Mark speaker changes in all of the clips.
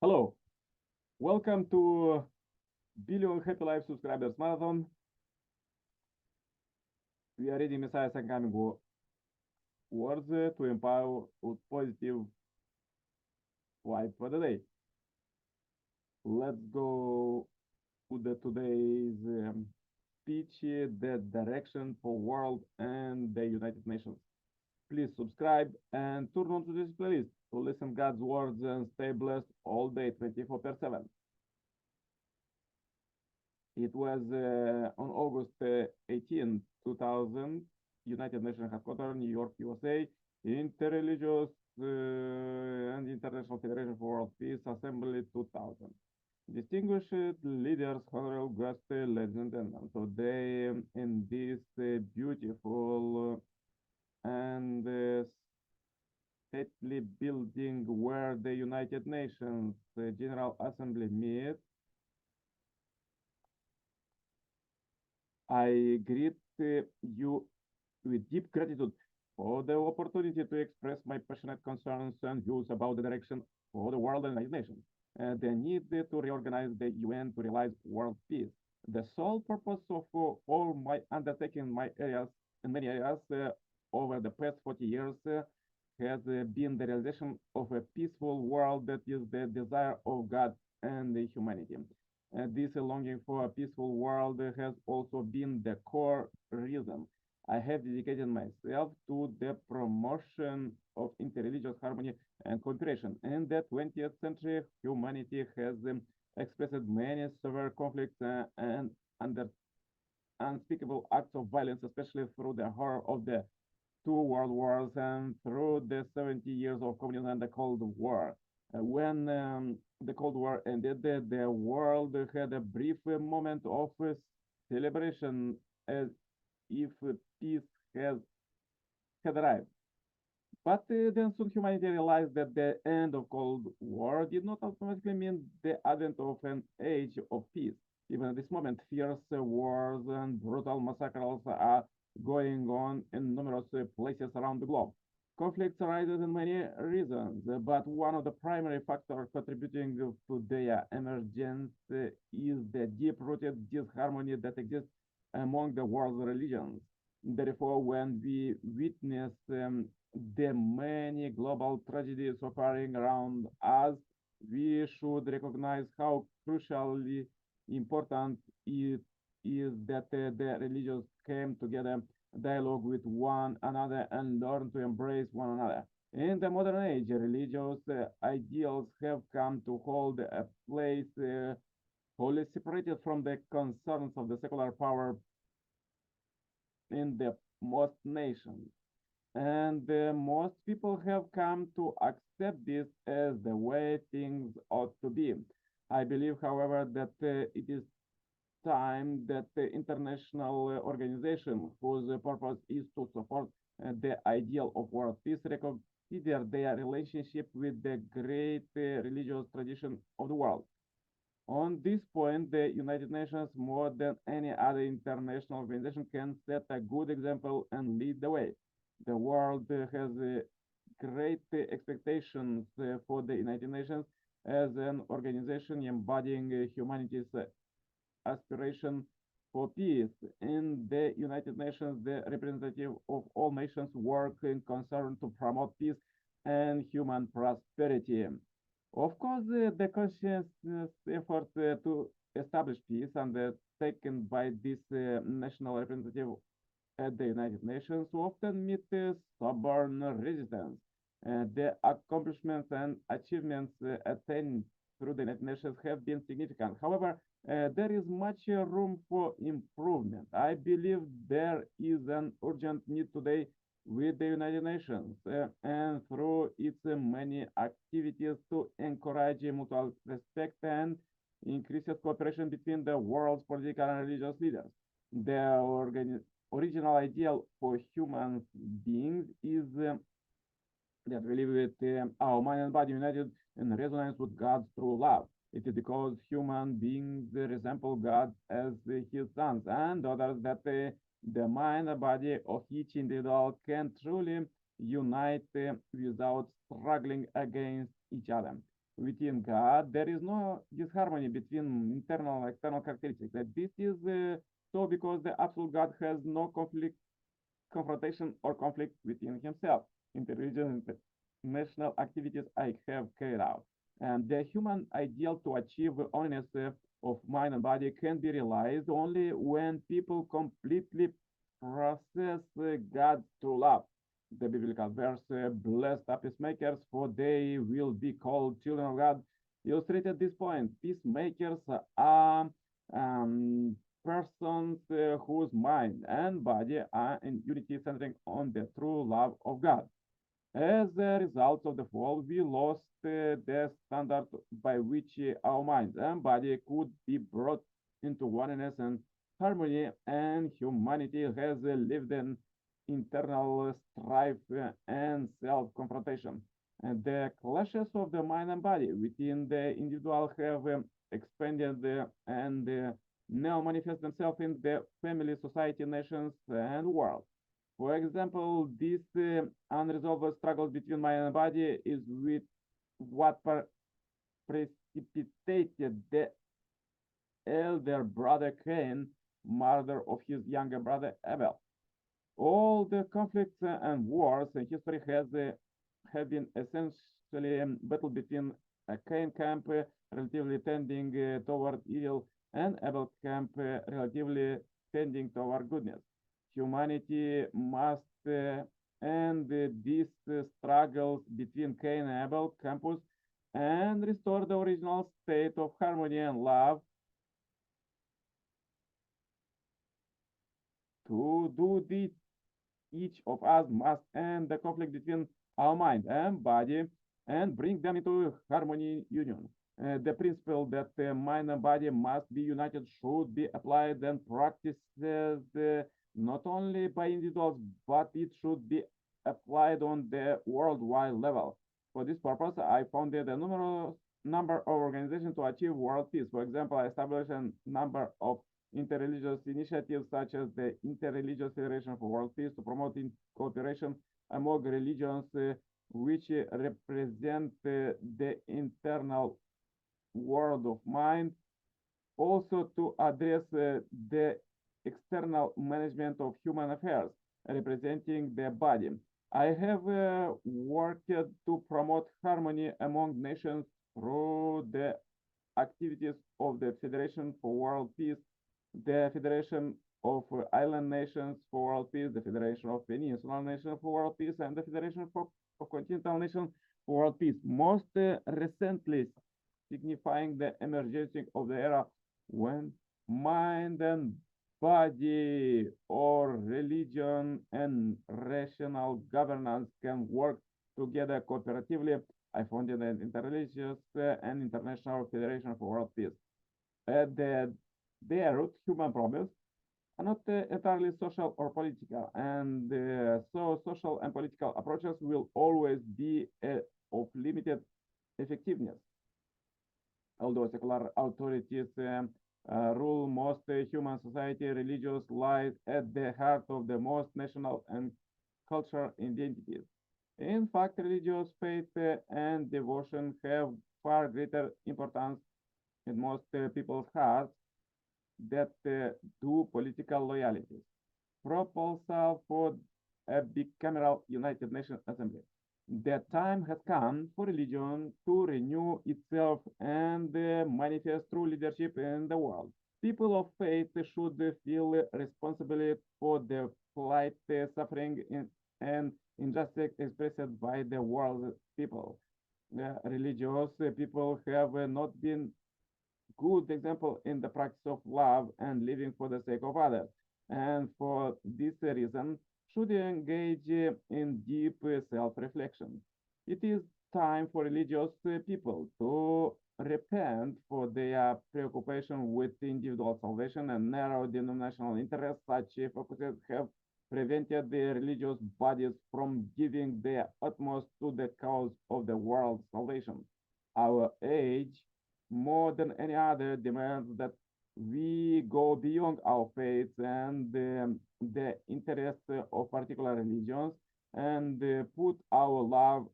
Speaker 1: Hello, welcome to Billion Happy Life Subscribers Marathon. We are reading Messiah's incoming words to empower with positive vibe for the day. Let's go to today's speech, the direction for world and the United Nations. Please subscribe and turn on to this playlist to listen God's words and stay blessed all day, 24/7. It was on August 18, 2000, United Nations Headquarters, New York, USA, Interreligious and International Federation for World Peace Assembly 2000. Distinguished leaders, honorable guests, ladies and gentlemen, today in this beautiful and stately building where the United Nations General Assembly meets, I greet you with deep gratitude for the opportunity to express my passionate concerns and views about the direction for the world and the United Nations, the need to reorganize the UN to realize world peace. The sole purpose of all my undertaking in many areas over the past 40 years has been the realization of a peaceful world that is the desire of God and humanity. This longing for a peaceful world has also been the core reason I have dedicated myself to the promotion of interreligious harmony and cooperation. In the 20th century, humanity has expressed many severe conflicts and under unspeakable acts of violence, especially through the horror of the two world wars and through the 70 years of communism and the Cold War. When the Cold War ended, the world had a brief moment of celebration as if peace had arrived. But then soon humanity realized that the end of Cold War did not automatically mean the advent of an age of peace. Even at this moment, fierce wars and brutal massacres are going on in numerous places around the globe. Conflicts arise in many reasons, but one of the primary factors contributing to their emergence is the deep-rooted disharmony that exists among the world's religions. Therefore, when we witness the many global tragedies occurring around us, we should recognize how crucially important it is that the religions came together, dialogue with one another, and learn to embrace one another. In the modern age, religious ideals have come to hold a place wholly separated from the concerns of the secular power in the most nations. And most people have come to accept this as the way things ought to be. I believe, however, that it is time that the international organization whose purpose is to support the ideal of world peace reconsider their relationship with the great religious tradition of the world. On this point, the United Nations, more than any other international organization, can set a good example and lead the way. The world has great expectations for the United Nations as an organization embodying humanity's aspiration for peace. In the United Nations, the representative of all nations work in concern to promote peace and human prosperity. Of course, the conscious effort to establish peace undertaken by this national representative at the United Nations often meet stubborn resistance. The accomplishments and achievements attained through the United Nations have been significant. However, there is much room for improvement. I believe there is an urgent need today with the United Nations and through its many activities to encourage mutual respect and increases cooperation between the world's political and religious leaders. The original ideal for human beings is that we live with our mind and body united in resonance with God's true love. It is because human beings resemble God as his sons and daughters that the mind and body of each individual can truly unite without struggling against each other. within God, there is no disharmony between internal and external characteristics. This is so because the absolute God has no confrontation or conflict within himself. Interreligious international activities I have carried out. And the human ideal to achieve oneness of mind and body can be realized only when people completely process God's true love. The biblical verse, blessed are peacemakers, for they will be called children of God, illustrated this point. Peacemakers are um, persons whose mind and body are in unity, centering on the true love of God. As a result of the fall, we lost the standard by which our mind and body could be brought into oneness and harmony, and humanity has lived in internal strife and self-confrontation. And the clashes of the mind and body within the individual have expanded and now manifest themselves in the family, society, nations, and world. For example, this unresolved struggle between mind and body is with what precipitated the elder brother Cain, murder of his younger brother Abel. All the conflicts and wars in history have been essentially battle between a Cain camp relatively tending toward evil and Abel camp relatively tending toward goodness. Humanity must end these struggles between Cain and Abel campus and restore the original state of harmony and love. To do this, each of us must end the conflict between our mind and body and bring them into harmony union. The principle that mind and body must be united should be applied and practiced not only by individuals, but it should be applied on the worldwide level. For this purpose, I founded a numerous number of organizations to achieve world peace. For example, I established a number of interreligious initiatives such as the Interreligious Federation for World Peace to promote cooperation among religions which represent the internal world of mind, also to address the external management of human affairs representing the body. I have worked to promote harmony among nations through the activities of the Federation for World Peace, the Federation of Island Nations for World Peace, the Federation of Peninsular Nations for World Peace, and the Federation of Continental Nations for World Peace. Most recently, signifying the emergence of the era when mind and body or religion and rational governance can work together cooperatively. I founded an interreligious and international federation for world peace. At their root, human problems are not entirely social or political, and so social and political approaches will always be of limited effectiveness. Although secular authorities rule most human society, religious lies at the heart of the most national and cultural identities. In fact, religious faith and devotion have far greater importance in most people's hearts that do political loyalties. Proposal for a bicameral United Nations Assembly. The time has come for religion to renew itself and manifest true leadership in the world. People of faith should feel responsibility for the plight, suffering, and injustice expressed by the world people. Religious people have not been good example in the practice of love and living for the sake of others. And for this reason, should engage in deep self-reflection. It is time for religious people to repent for their preoccupation with individual salvation and narrow denominational interests. Such focuses have prevented the religious bodies from giving their utmost to the cause of the world's salvation. Our age, more than any other, demands that we go beyond our faiths and the interests of particular religions and put our love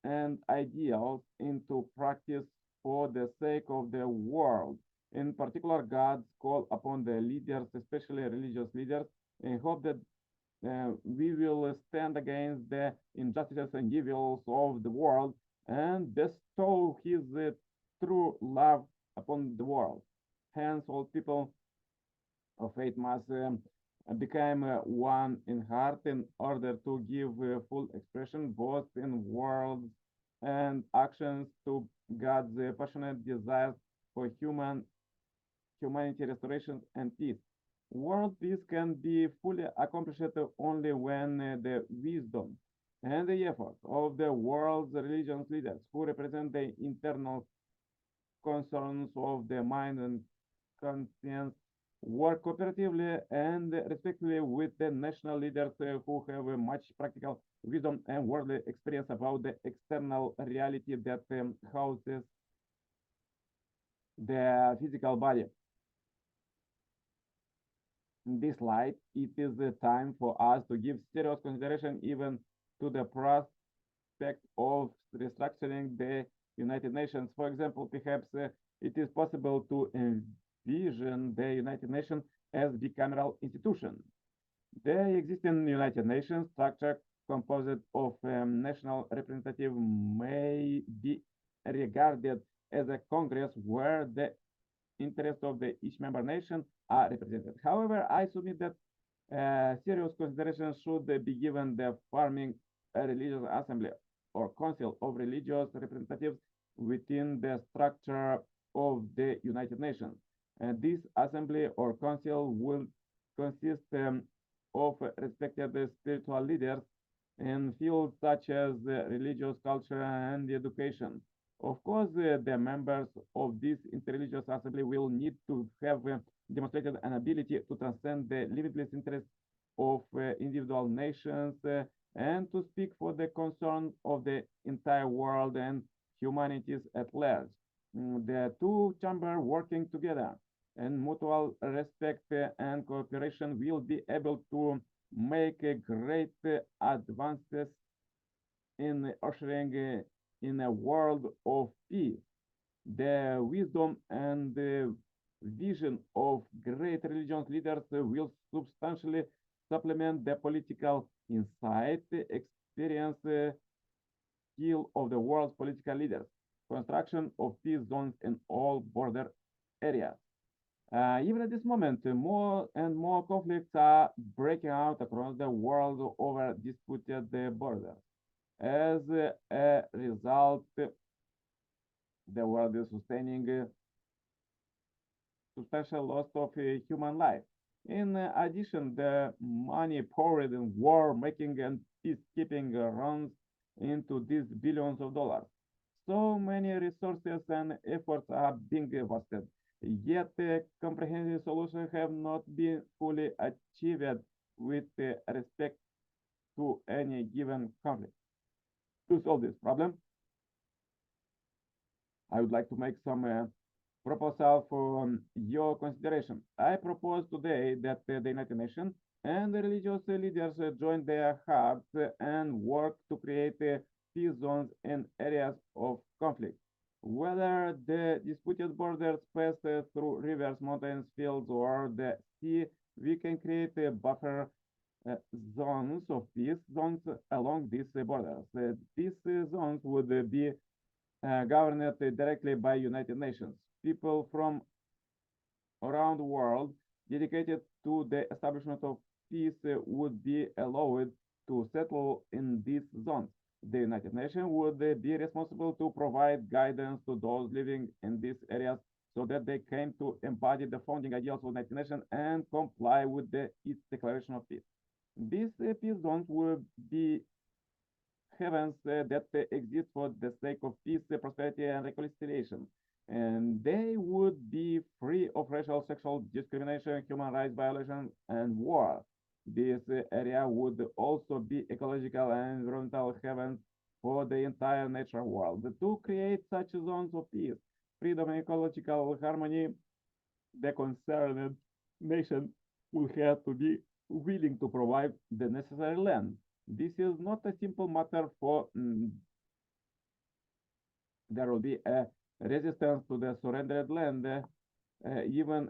Speaker 1: and ideals into practice for the sake of the world. In particular, God's call upon the leaders, especially religious leaders, and hope that we will stand against the injustices and evils of the world and bestow his true love upon the world. Hence, all people of faith must become one in heart in order to give full expression both in words and actions to God's passionate desires for humanity restoration and peace. World peace can be fully accomplished only when the wisdom and the effort of the world's religious leaders who represent the internal concerns of the mind and conscience work cooperatively and respectively with the national leaders who have much practical wisdom and worldly experience about the external reality that houses the physical body. In this light, it is the time for us to give serious consideration even to the prospect of restructuring the United Nations. For example, perhaps it is possible to envision the United Nations as bicameral institution. The existing United Nations structure composed of national representative may be regarded as a Congress where the interests of the each member nation are represented. However, I submit that serious consideration should be given the forming a religious assembly or council of religious representatives within the structure of the United Nations. And this assembly or council will consist of respected spiritual leaders in fields such as religious culture and education. Of course, the members of this interreligious assembly will need to have demonstrated an ability to transcend the limitless interests of individual nations and to speak for the concern of the entire world and humanities at large. The two chambers working together and mutual respect and cooperation will be able to make great advances in ushering in a world of peace. The wisdom and the vision of great religious leaders will substantially supplement the political insight, experience, skill of the world's political leaders. Construction of peace zones in all border areas. Even at this moment, more and more conflicts are breaking out across the world over disputed borders. As a result, the world is sustaining substantial loss of human life. In addition, the money poured in war making and peacekeeping runs into these billions of dollars. So many resources and efforts are being wasted, yet comprehensive solutions have not been fully achieved with respect to any given conflict. To solve this problem, I would like to make some proposal for your consideration. I propose today that the United Nations and the religious leaders join their hearts and work to create peace zones in areas of conflict. Whether the disputed borders pass through rivers, mountains, fields, or the sea, we can create buffer zones of peace zones along these borders. These zones would be governed directly by United Nations. People from around the world dedicated to the establishment of peace would be allowed to settle in these zones. The United Nations would be responsible to provide guidance to those living in these areas so that they came to embody the founding ideals of the United Nations and comply with its declaration of peace. These peace zones will be heavens that exist for the sake of peace, prosperity, and reconciliation. And they would be free of racial, sexual discrimination, human rights violation, and war. This area would also be ecological and environmental heavens for the entire natural world. To create such zones of peace, freedom, and ecological harmony, the concerned nation will have to be willing to provide the necessary land. This is not a simple matter for there will be a resistance to the surrendered land, even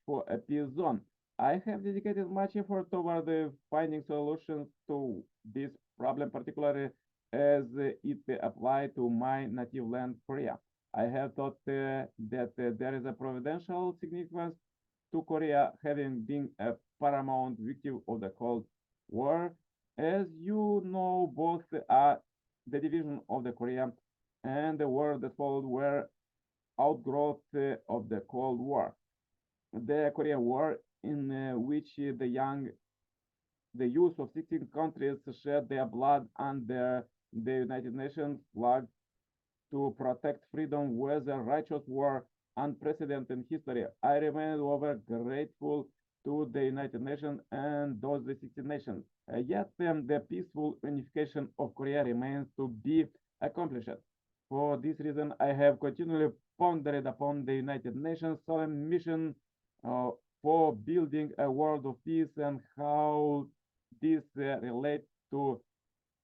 Speaker 1: for a peace zone. I have dedicated much effort toward finding solutions to this problem, particularly as it applies to my native land, Korea. I have thought that there is a providential significance to Korea having been a paramount victim of the Cold War. As you know, both the division of the Korea and the war that followed were outgrowth of the Cold War. The Korean War, in which the youth of 16 countries shed their blood under the United Nations flag to protect freedom, was a righteous war unprecedented in history. I remain over grateful to the United Nations and those 16 nations. Yet the peaceful unification of Korea remains to be accomplished. For this reason, I have continually pondered upon the United Nations solemn mission uh, for building a world of peace and how this relates to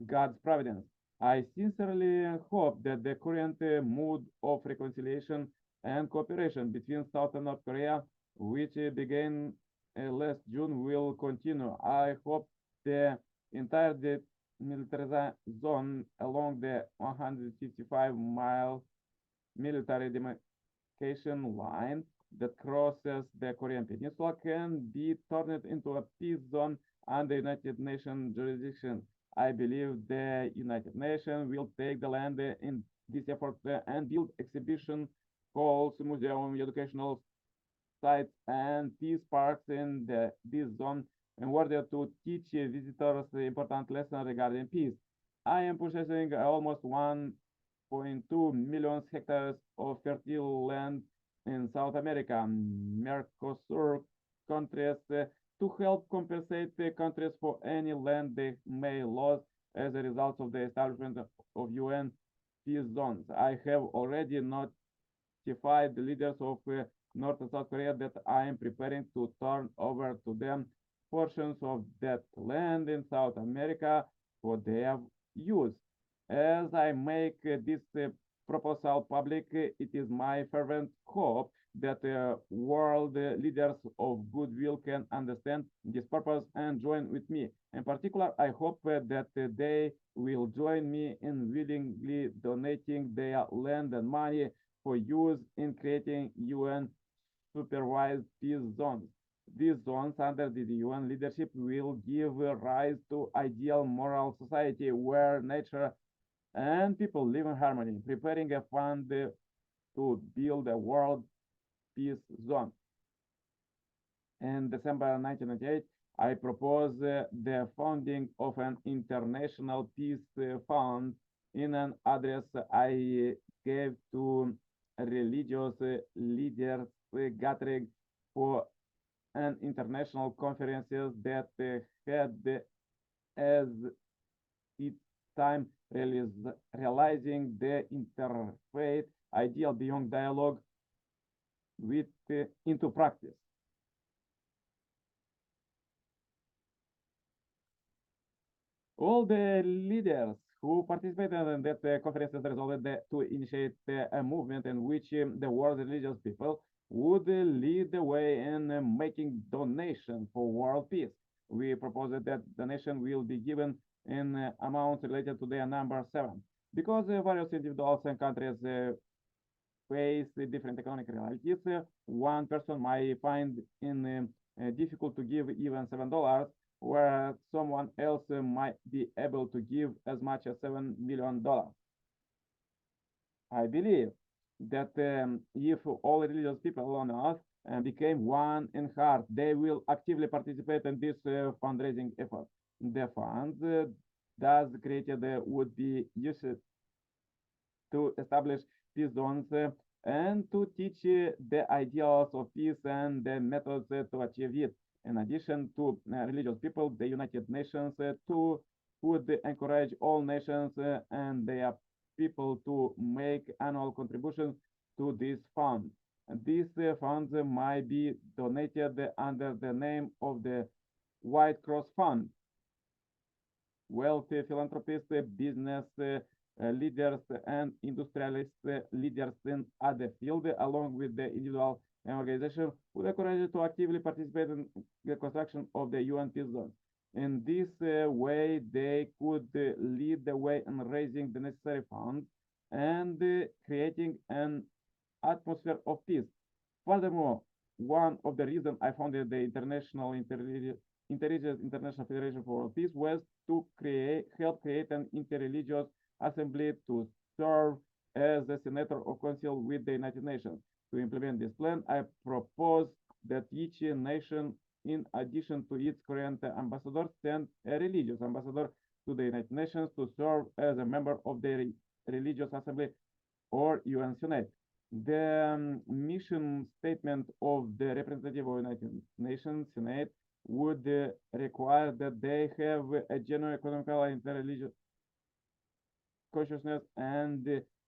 Speaker 1: God's providence. I sincerely hope that the current mood of reconciliation and cooperation between South and North Korea, which began last June, will continue. I hope the entire demilitarized zone along the 155-mile military demarcation line that crosses the Korean Peninsula can be turned into a peace zone under United Nations jurisdiction. I believe the United Nations will take the land in this effort and build exhibition halls, museum, educational sites, and peace parks in this zone in order to teach visitors important lessons regarding peace. I am possessing almost 1.2 million hectares of fertile land in South America, Mercosur countries, to help compensate the countries for any land they may lose as a result of the establishment of UN peace zones. I have already notified the leaders of North and South Korea that I am preparing to turn over to them portions of that land in South America for their use. As I make this proposal public, it is my fervent hope that world leaders of goodwill can understand this purpose and join with me. In particular, I hope that they will join me in willingly donating their land and money for use in creating UN supervised peace zones. These zones under the UN leadership will give rise to ideal moral society where nature and people live in harmony, preparing a fund to build a world peace zone. In December 1998, I proposed the founding of an international peace fund in an address I gave to religious leaders gathering for an international conference that had as its time realizing the interfaith ideal beyond dialogue with into practice. All the leaders who participated in that conference resolved to initiate a movement in which the world's religious people would lead the way in making donation for world peace. We proposed that donation will be given in amounts related to their number seven. Because various individuals and countries face different economic realities, one person might find it difficult to give even $7, where someone else might be able to give as much as $7 million. I believe that if all religious people on earth became one in heart, they will actively participate in this fundraising effort. The funds thus created would be used to establish peace zones and to teach the ideals of peace and the methods to achieve it. In addition to religious people, the United Nations too would encourage all nations and their people to make annual contributions to this fund. And these funds might be donated under the name of the White Cross Fund. Wealthy philanthropists, business leaders and industrialist leaders in other fields, along with the individual and organization, with the courage to actively participate in the construction of the UN peace zones. In this way, they could lead the way in raising the necessary funds and creating an atmosphere of peace. Furthermore, one of the reasons I founded the Intelligence International Federation for Peace was to help create an interreligious assembly to serve as the senator of council with the United Nations. To implement this plan, I propose that each nation, in addition to its current ambassador, send a religious ambassador to the United Nations to serve as a member of the religious assembly or UN Senate. The mission statement of the representative of United Nations Senate would require that they have a genuine economical and interreligious consciousness and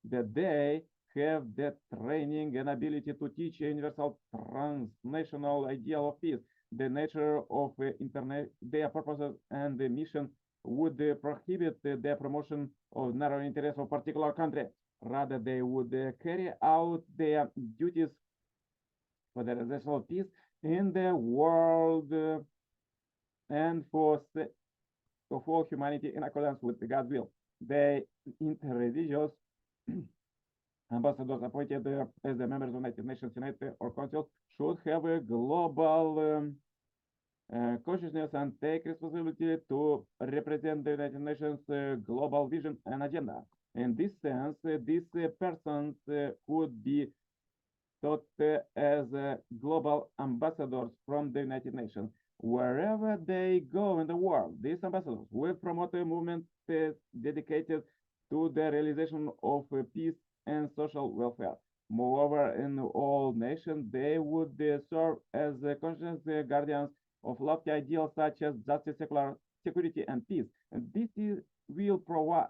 Speaker 1: that they have the training and ability to teach a universal transnational ideal of peace. The nature of their purposes and the mission would prohibit the promotion of narrow interests of particular country. Rather, they would carry out their duties for the realization of peace in the world and of all humanity in accordance with God's will. The interreligious ambassadors appointed as the members of the United Nations Senate or Council should have a global consciousness and take responsibility to represent the United Nations global vision and agenda. In this sense, these persons could be thought as global ambassadors from the United Nations. Wherever they go in the world, these ambassadors will promote a movement dedicated to the realization of peace and social welfare. Moreover, in all nations, they would serve as conscious guardians of lofty ideals such as justice, secular security, and peace. And this will provide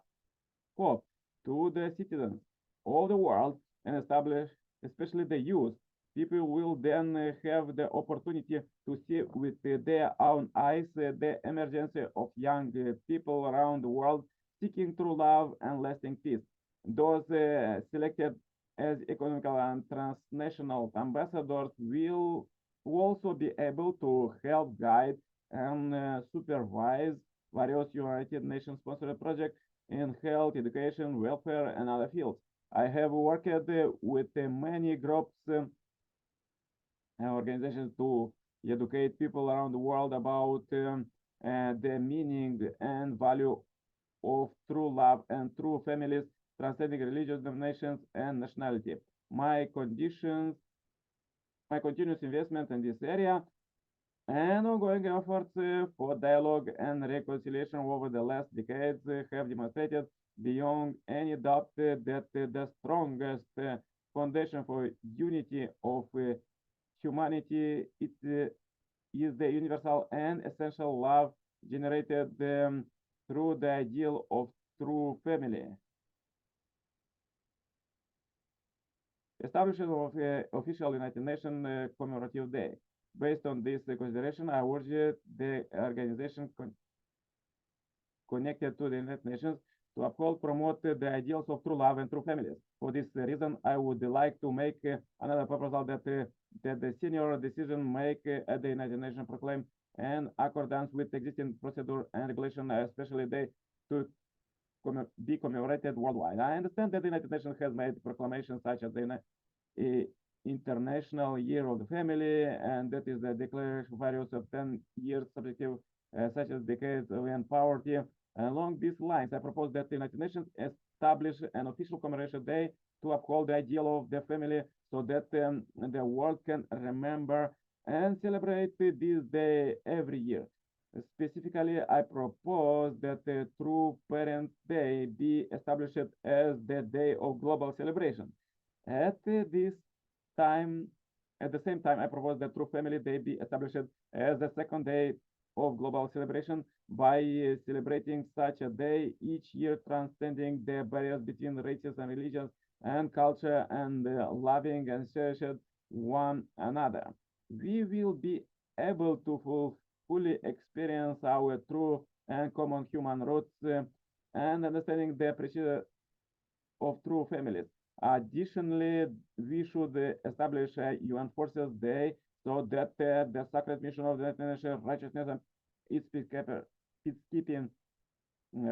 Speaker 1: hope to the citizens of the world and establish, especially the youth. People will then have the opportunity to see with their own eyes the emergence of young people around the world seeking true love and lasting peace. Those selected as economical and transnational ambassadors will also be able to help guide and supervise various United Nations sponsored projects in health, education, welfare, and other fields. I have worked with many groups and organizations to educate people around the world about the meaning and value of true love and true families, transcending religious denominations and nationality. My conditions, my continuous investment in this area and ongoing efforts for dialogue and reconciliation over the last decades have demonstrated beyond any doubt that the strongest foundation for unity of humanity is the universal and essential love generated through the ideal of true family. Establishment of official United Nations commemorative day. Based on this consideration, I urge the organization connected to the United Nations to uphold, promote the ideals of true love and true families. For this reason, I would like to make another proposal that the senior decision make at the United Nations proclaim in accordance with existing procedure and regulation, especially day to be commemorated worldwide. I understand that the United Nations has made proclamations such as the International Year of the Family, and that is the declaration various of 10 years subjective, such as decades of end poverty. Along these lines, I propose that the United Nations establish an official commemoration day to uphold the ideal of the family so that the world can remember and celebrate this day every year. Specifically, I propose that the True Parents Day be established as the day of global celebration. At this time, at the same time, I propose that True Family Day be established as the second day of global celebration by celebrating such a day each year, transcending the barriers between races and religions and culture and loving and cherishing one another. We will be able to fully experience our true and common human roots and understanding the of true families. Additionally, we should establish a UN Forces Day so that the sacred mission of the United Nations, righteousness and peacekeeping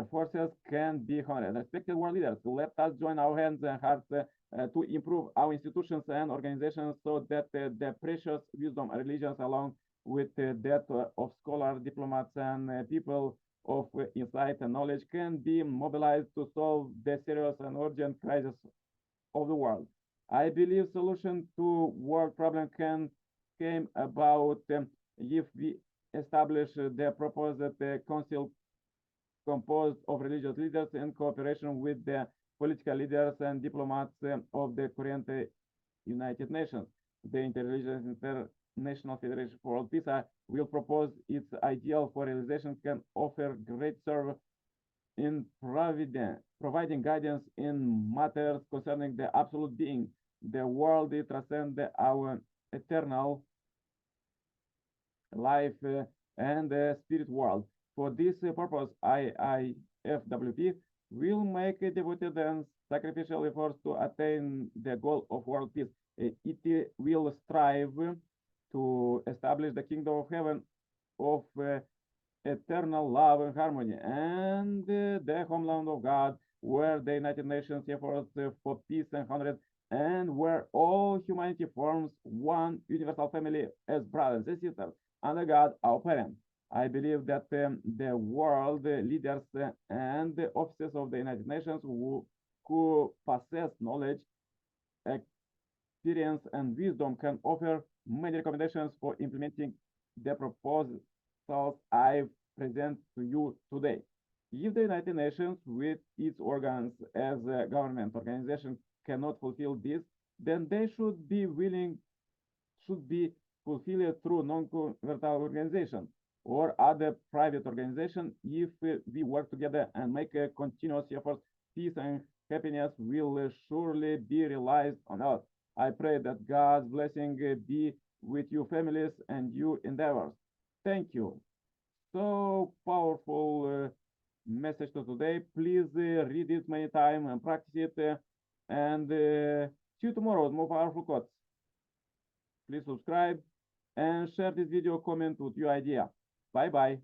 Speaker 1: forces can be honored. Respected world leaders, let us join our hands and hearts to improve our institutions and organizations so that the precious wisdom of religions, along with that of scholars, diplomats, and people of insight and knowledge, can be mobilized to solve the serious and urgent crisis of the world. I believe solution to world problem can came about if we establish the proposed council composed of religious leaders in cooperation with the political leaders and diplomats of the current United Nations. The Interreligious International Federation for World Peace will propose its ideal for realization can offer great service in providing guidance in matters concerning the absolute being. The world transcends our eternal life and the spirit world. For this purpose, IIFWP will make devoted and sacrificial efforts to attain the goal of world peace. It will strive to establish the kingdom of heaven of eternal love and harmony, and the homeland of God, where the United Nations efforts for peace and honor, and where all humanity forms one universal family as brothers and sisters under God, our parent. I believe that the world leaders and the officers of the United Nations who possess knowledge, experience, and wisdom can offer many recommendations for implementing the proposals I present to you today. If the United Nations, with its organs as a government organization, cannot fulfill this, then they should be fulfilled through non-governmental organization or other private organization. If we work together and make a continuous effort, peace and happiness will surely be realized on earth. I pray that God's blessing be with you families and you endeavors. Thank you. So powerful message to today. Please read it many times and practice it. And see you tomorrow with more powerful quotes. Please subscribe and share this video, comment with your idea. Bye bye.